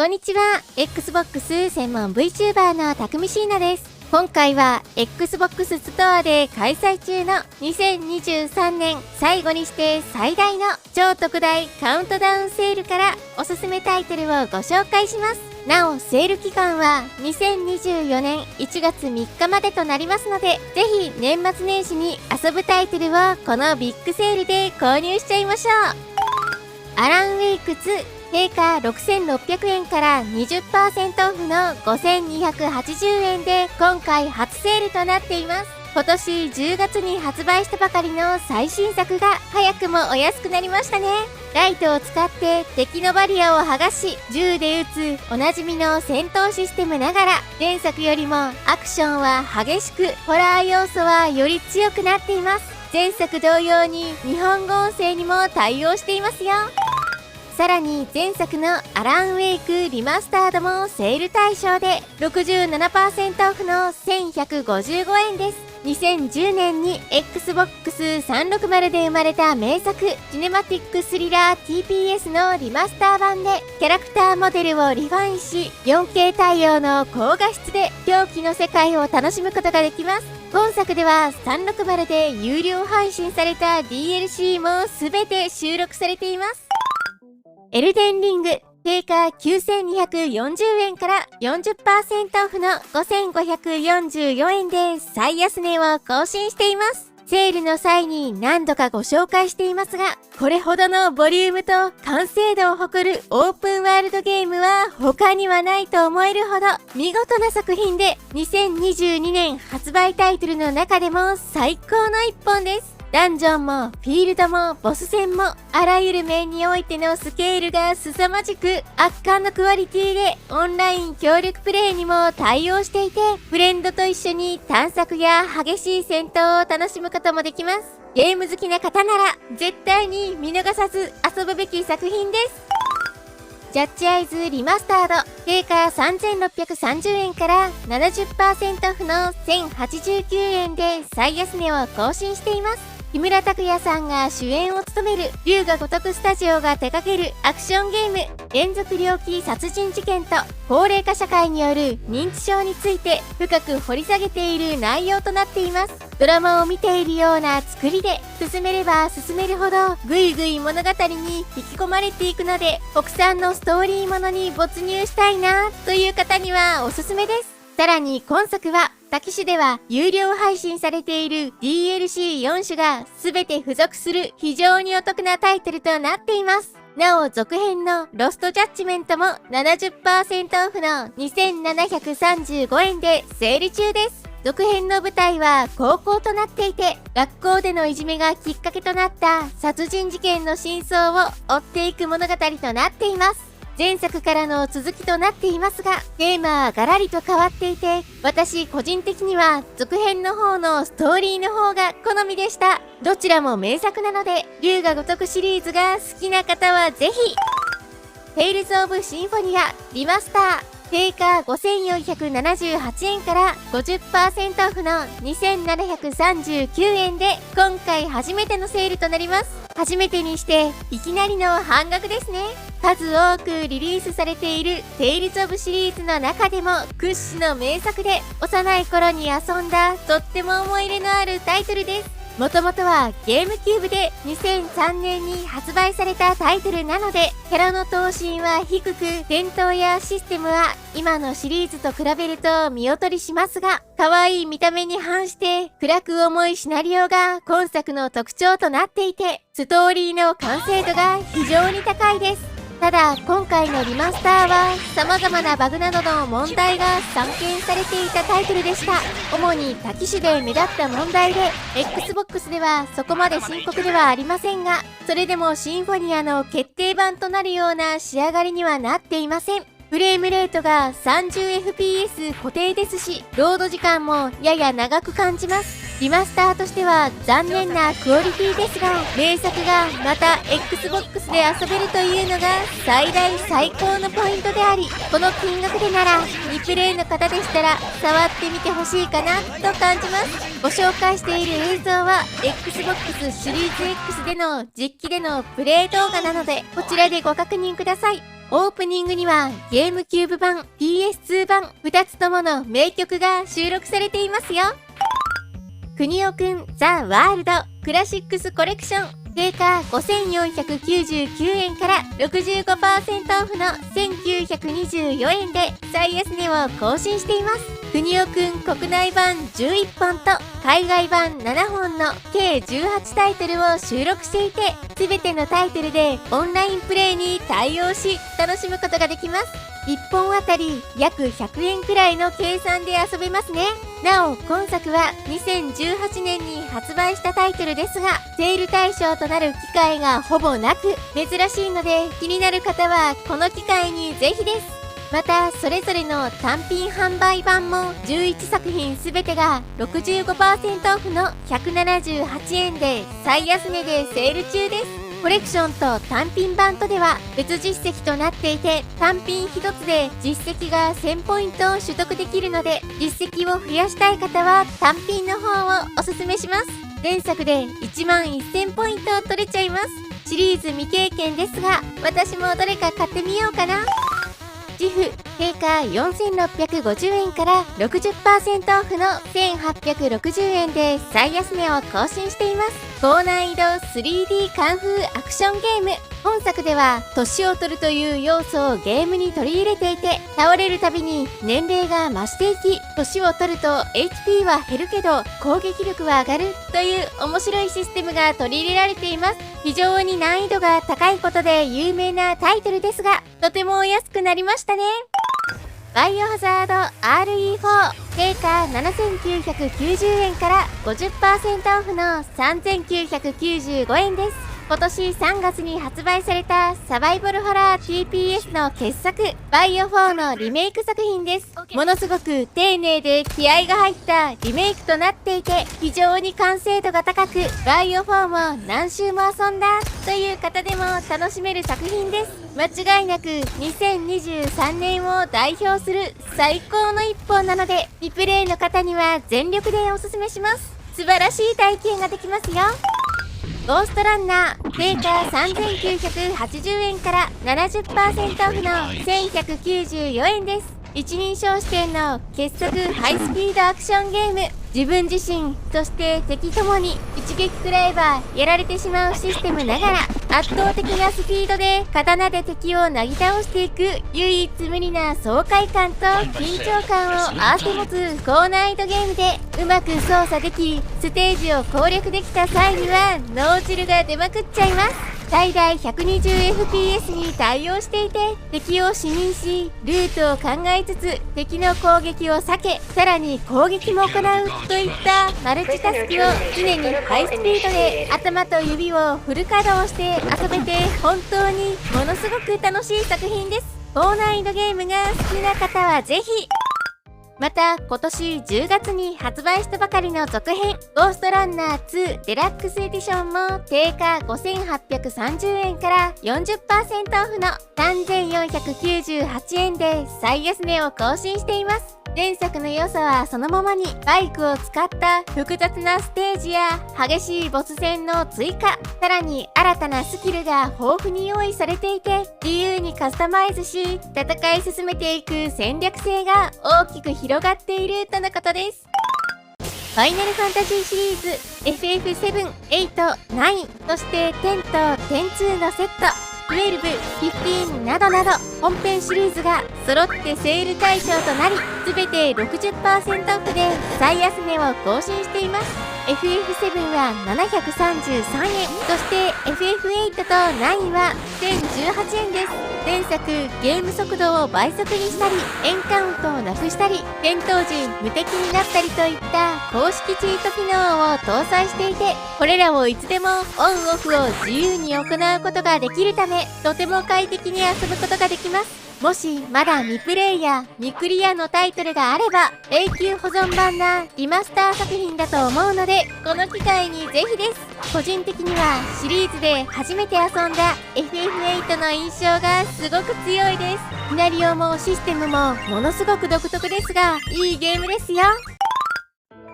こんにちは。Xbox 専門 VTuber のたくみしーなです。今回は Xbox ストアで開催中の2023年最後にして最大の超特大カウントダウンセールからおすすめタイトルをご紹介します。なお、セール期間は2024年1月3日までとなりますので、ぜひ年末年始に遊ぶタイトルをこのビッグセールで購入しちゃいましょう。アランウェイク2定価6600円から 20% オフの5280円で今回初セールとなっています。今年10月に発売したばかりの最新作が早くもお安くなりましたね。ライトを使って敵のバリアを剥がし銃で撃つおなじみの戦闘システムながら、前作よりもアクションは激しく、ホラー要素はより強くなっています。前作同様に日本語音声にも対応していますよ。さらに前作のアランウェイクリマスタードもセール対象で 67% オフの1155円です。2010年に Xbox360 で生まれた名作シネマティックスリラー TPS のリマスター版でキャラクターモデルをリファインし 4K 対応の高画質で狂気の世界を楽しむことができます。本作では360で有料配信された DLC も全て収録されています。エルデンリング定価9240円から 40% オフの5544円で最安値を更新しています。セールの際に何度かご紹介していますが、これほどのボリュームと完成度を誇るオープンワールドゲームは他にはないと思えるほど見事な作品で、2022年発売タイトルの中でも最高の一本です。ダンジョンもフィールドもボス戦もあらゆる面においてのスケールが凄まじく、圧巻のクオリティでオンライン協力プレイにも対応していて、フレンドと一緒に探索や激しい戦闘を楽しむこともできます。ゲーム好きな方なら絶対に見逃さず遊ぶべき作品です。ジャッジアイズリマスタード定価3630円から 70% オフの1089円で最安値を更新しています。木村拓哉さんが主演を務める龍が如くスタジオが手掛けるアクションゲーム、連続猟奇殺人事件と高齢化社会による認知症について深く掘り下げている内容となっています。ドラマを見ているような作りで、進めれば進めるほどぐいぐい物語に引き込まれていくので、国産のストーリーものに没入したいなという方にはおすすめです。さらに今作は他機種では有料配信されている DLC4 種が全て付属する非常にお得なタイトルとなっています。なお、続編のロストジャッジメントも 70% オフの2735円でセール中です。続編の舞台は高校となっていて、学校でのいじめがきっかけとなった殺人事件の真相を追っていく物語となっています。前作からの続きとなっていますが、テーマはガラリと変わっていて、私個人的には続編の方のストーリーの方が好みでした。どちらも名作なので、龍が如くシリーズが好きな方はぜひ。テイルズ・オブ・シンフォニアリマスター定価5478円から 50% オフの2739円で今回初めてのセールとなります。初めてにしていきなりの半額ですね。数多くリリースされているテイルズ・オブシリーズの中でも屈指の名作で、幼い頃に遊んだとっても思い入れのあるタイトルです。もともとはゲームキューブで2003年に発売されたタイトルなので、キャラの頭身は低く、戦闘やシステムは今のシリーズと比べると見劣りしますが、可愛い見た目に反して暗く重いシナリオが今作の特徴となっていて、ストーリーの完成度が非常に高いです。ただ今回のリマスターは様々なバグなどの問題が散見されていたタイトルでした。主に他機種で目立った問題で Xbox ではそこまで深刻ではありませんが、それでもシンフォニアの決定版となるような仕上がりにはなっていません。フレームレートが 30fps 固定ですし、ロード時間もやや長く感じます。リマスターとしては残念なクオリティですが、名作がまた Xbox で遊べるというのが最大最高のポイントであり、この金額でならリプレイの方でしたら触ってみてほしいかなと感じます。ご紹介している映像は Xbox シリーズ X での実機でのプレイ動画なので、こちらでご確認ください。オープニングにはゲームキューブ版、PS2 版、2つともの名曲が収録されていますよ。くにおくんザ・ワールドクラシックスコレクション、定価5499円から 65% オフの1924円で最安値を更新しています。くにおくん国内版11本と海外版7本の計18タイトルを収録していて、すべてのタイトルでオンラインプレイに対応し楽しむことができます。1本あたり約100円くらいの計算で遊べますね。なお今作は2018年に発売したタイトルですが、セール対象となる機会がほぼなく珍しいので、気になる方はこの機会にぜひです。またそれぞれの単品販売版も11作品すべてが 65% オフの178円で最安値でセール中です。コレクションと単品版とでは別実績となっていて、単品1つで実績が1000ポイントを取得できるので、実績を増やしたい方は単品の方をおすすめします。前作で1万1000ポイント取れちゃいます。シリーズ未経験ですが、私もどれか買ってみようかな。自負定価4650円から 60% オフの1860円で最安値を更新しています。高難易度 3D カンフーアクションゲーム。本作では年を取るという要素をゲームに取り入れていて、倒れるたびに年齢が増していき、年を取ると HP は減るけど攻撃力は上がるという面白いシステムが取り入れられています。非常に難易度が高いことで有名なタイトルですが、とてもお安くなりましたね。バイオハザード RE4 定価7990円から 50% オフの3995円です。今年3月に発売されたサバイバルホラー TPS の傑作バイオ4のリメイク作品です。ものすごく丁寧で気合が入ったリメイクとなっていて、非常に完成度が高く、バイオ4も何周も遊んだという方でも楽しめる作品です。間違いなく2023年を代表する最高の一本なので、リプレイの方には全力でおすすめします。素晴らしい体験ができますよ。ゴーストランナー定価3980円から 70% オフの1194円です。一人称視点の傑作ハイスピードアクションゲーム。自分自身、そして敵ともに一撃食らえばやられてしまうシステムながら、圧倒的なスピードで刀で敵をなぎ倒していく唯一無二な爽快感と緊張感を併せ持つ高難易度ゲームで、うまく操作でき、ステージを攻略できた際には脳汁が出まくっちゃいます。最大 120fps に対応していて、敵を視認し、ルートを考えつつ敵の攻撃を避け、さらに攻撃も行うといったマルチタスクを常にハイスピードで頭と指をフル稼働して遊べて、本当にものすごく楽しい作品です。高難易度ゲームが好きな方はぜひ。また今年10月に発売したばかりの続編ゴーストランナー2デラックスエディションも定価5830円から 40% オフの3498円で最安値を更新しています。前作の良さはそのままに、バイクを使った複雑なステージや激しいボス戦の追加、さらに新たなスキルが豊富に用意されていて、自由にカスタマイズし戦い進めていく戦略性が大きく広がっているとのことです。ファイナルファンタジーシリーズ FF7、8、9、そして10と102のセット、12、15などなど本編シリーズが揃ってセール対象となり、すべて 60% オフで最安値を更新しています。FF7 は733円、そして FF8 と9は1018円です。前作ゲーム速度を倍速にしたり、エンカウントをなくしたり、戦闘時無敵になったりといった公式チート機能を搭載していて、これらをいつでもオンオフを自由に行うことができるため、とても快適に遊ぶことができます。もしまだ未プレイや未クリアのタイトルがあれば、永久保存版なリマスター作品だと思うので、この機会にぜひです。個人的にはシリーズで初めて遊んだ FF8 の印象がすごく強いです。シナリオもシステムもものすごく独特ですが、いいゲームですよ。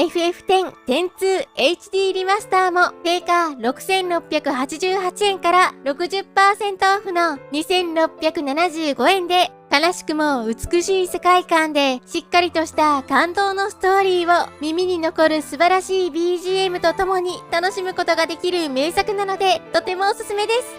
FF10 102 HD リマスターも定価6688円から 60% オフの2675円で、悲しくも美しい世界観でしっかりとした感動のストーリーを耳に残る素晴らしい BGM とともに楽しむことができる名作なのでとてもおすすめです。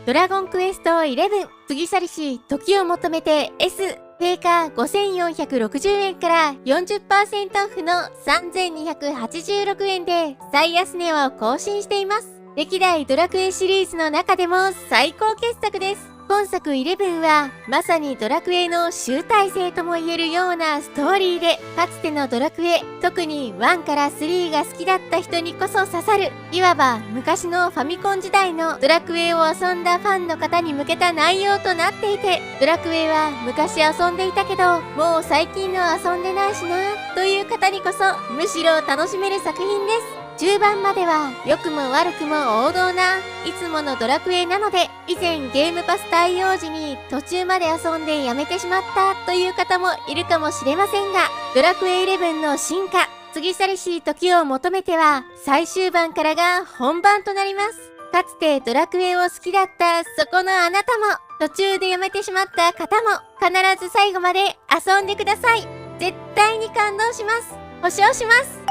ドラゴンクエスト11過ぎ去りし時を求めて S、定価5460円から 40% オフの3286円で最安値を更新しています。歴代ドラクエシリーズの中でも最高傑作です。今作11はまさにドラクエの集大成とも言えるようなストーリーで、かつてのドラクエ、特に1から3が好きだった人にこそ刺さる、いわば昔のファミコン時代のドラクエを遊んだファンの方に向けた内容となっていて、ドラクエは昔遊んでいたけどもう最近の遊んでないしなという方にこそむしろ楽しめる作品です。中盤までは良くも悪くも王道ないつものドラクエなので、以前ゲームパス対応時に途中まで遊んでやめてしまったという方もいるかもしれませんが、ドラクエ11の進化、過ぎ去りし時を求めては最終盤からが本番となります。かつてドラクエを好きだったそこのあなたも、途中でやめてしまった方も必ず最後まで遊んでください。絶対に感動します。保証します。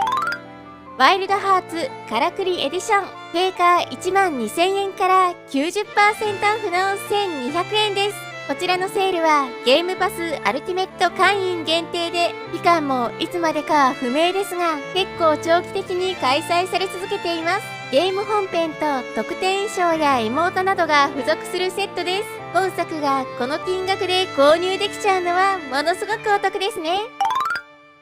ワイルドハーツからくりエディション、定価12000円から 90% オフの1200円です。こちらのセールはゲームパスアルティメット会員限定で、期間もいつまでかは不明ですが、結構長期的に開催され続けています。ゲーム本編と特典衣装やエモートなどが付属するセットです。本作がこの金額で購入できちゃうのはものすごくお得ですね。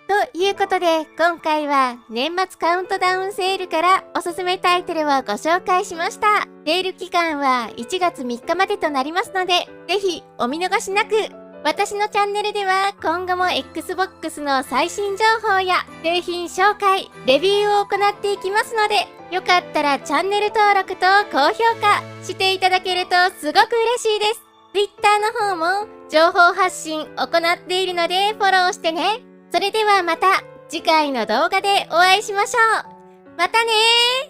ということで、今回は年末カウントダウンセールからおすすめタイトルをご紹介しました。セール期間は1月3日までとなりますので、ぜひお見逃しなく。私のチャンネルでは今後も Xbox の最新情報や製品紹介、レビューを行っていきますので、よかったらチャンネル登録と高評価していただけるとすごく嬉しいです。Twitter の方も情報発信行っているのでフォローしてね。それではまた次回の動画でお会いしましょう。またねー。